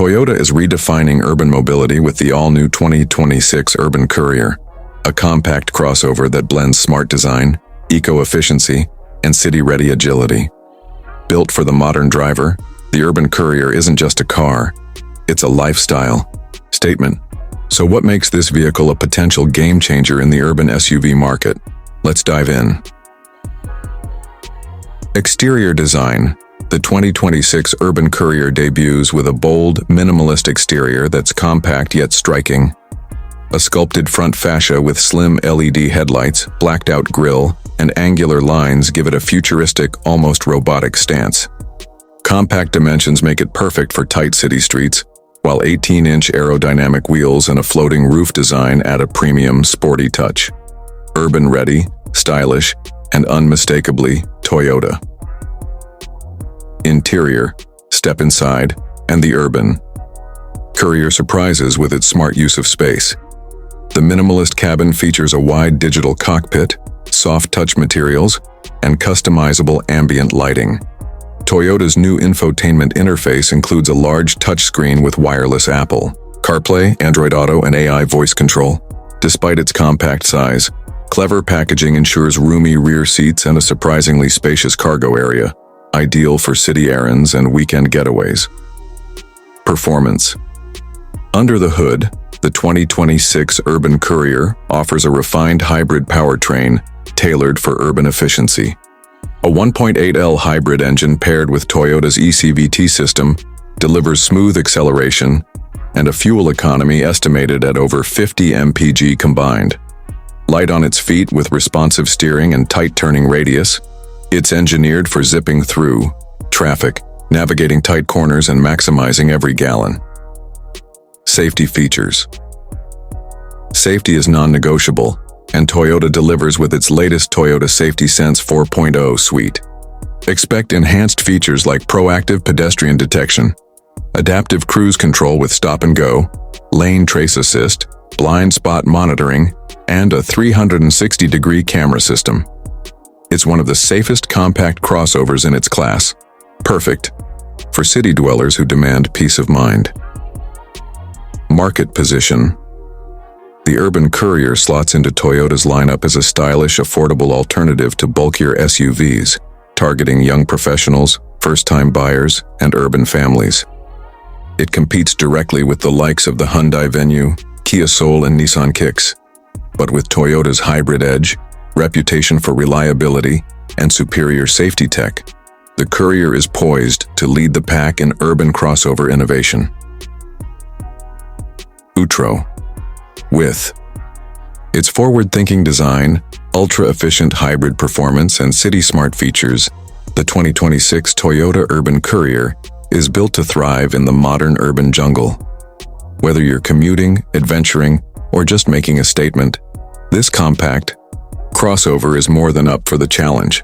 Toyota is redefining urban mobility with the all-new 2026 Urban Courier, a compact crossover that blends smart design, eco-efficiency, and city-ready agility. Built for the modern driver, the Urban Courier isn't just a car, it's a lifestyle statement. So what makes this vehicle a potential game-changer in the urban SUV market? Let's dive in. Exterior design. The 2026 Urban Courier debuts with a bold, minimalist exterior that's compact yet striking. A sculpted front fascia with slim LED headlights, blacked-out grille, and angular lines give it a futuristic, almost robotic stance. Compact dimensions make it perfect for tight city streets, while 18-inch aerodynamic wheels and a floating roof design add a premium, sporty touch. Urban-ready, stylish, and unmistakably Toyota. Interior, step inside, and the Urban Courier surprises with its smart use of space. The minimalist cabin features a wide digital cockpit, soft touch materials, and customizable ambient lighting. Toyota's new infotainment interface includes a large touchscreen with wireless Apple CarPlay, Android Auto, and AI voice control. Despite its compact size, clever packaging ensures roomy rear seats and a surprisingly spacious cargo area, ideal for city errands and weekend getaways. Performance. Under the hood, the 2026 Urban Courier offers a refined hybrid powertrain tailored for urban efficiency. A 1.8L hybrid engine paired with Toyota's eCVT system delivers smooth acceleration and a fuel economy estimated at over 50 mpg combined. Light on its feet with responsive steering and tight turning radius, it's engineered for zipping through traffic, navigating tight corners, and maximizing every gallon. Safety features. Safety is non-negotiable, and Toyota delivers with its latest Toyota Safety Sense 4.0 suite. Expect enhanced features like proactive pedestrian detection, adaptive cruise control with stop and go, lane trace assist, blind spot monitoring, and a 360-degree camera system. It's one of the safest compact crossovers in its class, perfect for city dwellers who demand peace of mind. Market position. The Urban Courier slots into Toyota's lineup as a stylish, affordable alternative to bulkier SUVs, targeting young professionals, first-time buyers, and urban families. It competes directly with the likes of the Hyundai Venue, Kia Soul, and Nissan Kicks. But with Toyota's hybrid edge, reputation for reliability, and superior safety tech, the Courier is poised to lead the pack in urban crossover innovation. Outro. With its forward-thinking design, ultra-efficient hybrid performance, and city-smart features, the 2026 Toyota Urban Courier is built to thrive in the modern urban jungle. Whether you're commuting, adventuring, or just making a statement, this compact crossover is more than up for the challenge.